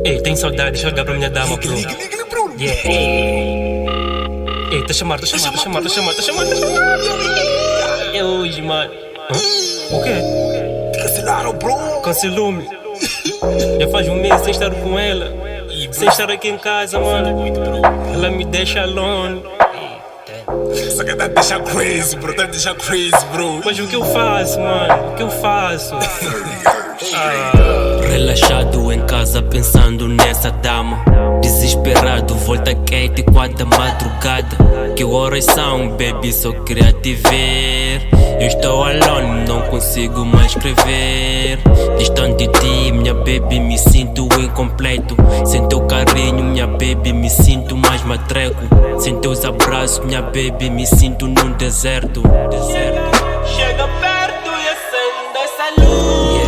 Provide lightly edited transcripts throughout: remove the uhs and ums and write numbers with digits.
Ei, tem saudade, deixa eu ligar pra minha dama, bro. Yeah, ei, tá chamando. É hoje, mano. O quê? Cancelaram, bro. Cancelou-me. Já faz um mês sem estar com ela. Sem estar aqui em casa, mano. Ela me deixa alone. Só que tá deixa crazy, bro. Tá deixa crazy, bro. Mas o que eu faço, mano? O que eu faço? Relaxado em casa pensando nessa dama. Desesperado, volta quente quando a madrugada. Que horas são, baby, só queria te ver. Eu estou alone, não consigo mais escrever. Distante de ti, minha baby, me sinto incompleto. Sem teu carinho, minha baby, me sinto mais matreco. Sem teus abraços, minha baby, me sinto num deserto. Chega perto e acende essa luz.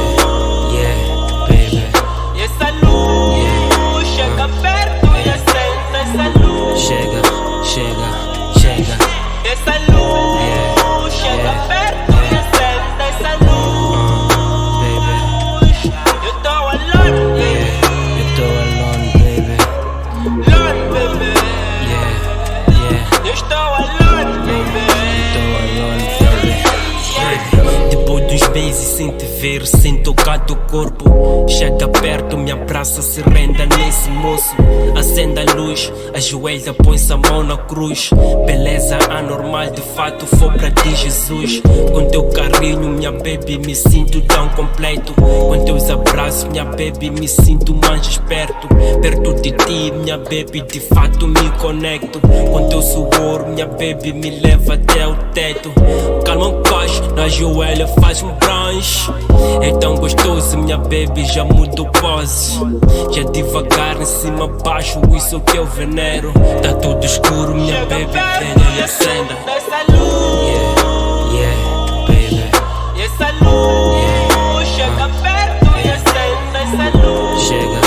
Yeah, baby. E essa luz, chega perto e acende essa luz. Chega. Essa luz, chega perto e acende essa luz. Eu tô alone, baby. alone, baby. Yeah. Eu estou alone, baby. Depois de uns meses sem te ver, sem tocar teu corpo, chega perto, me abraça, se renda nesse moço. Acende a luz, ajoelha, põe-se a mão na cruz. Beleza anormal, de fato foi pra ti, Jesus. Com teu carinho, minha baby, me sinto tão completo. Com teus abraços, minha baby, me sinto mais esperto. Perto de ti, minha baby, de fato me conecto. Com teu suor, minha baby, me leva até o teto. Calma um coche, na joelha faz um brunch. É tão gostoso, minha baby, já mudou pose. Já devagar em cima, baixo, isso que eu venero. Tá tudo escuro, minha baby, venha e acenda. Essa luz, Yeah, baby. e essa luz, chega perto e acende essa luz. Chega.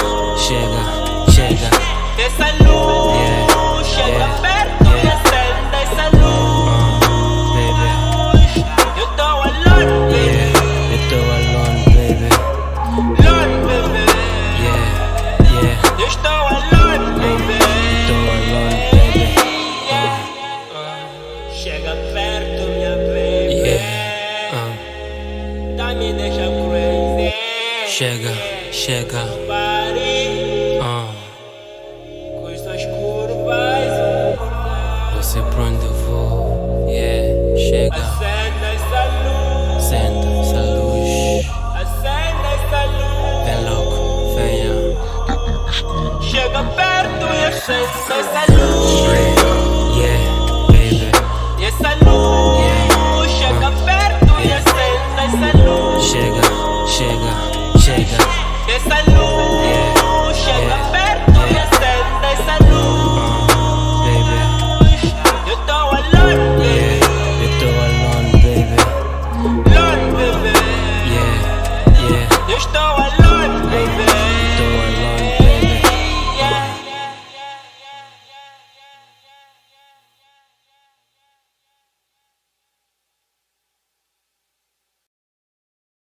Essa luz, chega perto e acende essa luz. Baby. Eu tô alone, baby. Eu tô alone, baby. Alone, baby. Yeah. Eu estou alone, baby. Tô alone, baby. Chega perto, minha baby. Yeah. Tá me deixa crazy. Chega. Pare com as suas curvas. Você pra onde eu vou? Yeah, chega. Acenda essa luz. Acenda essa luz. Acenda essa luz. Vem logo, venha. Chega perto e acende essa luz.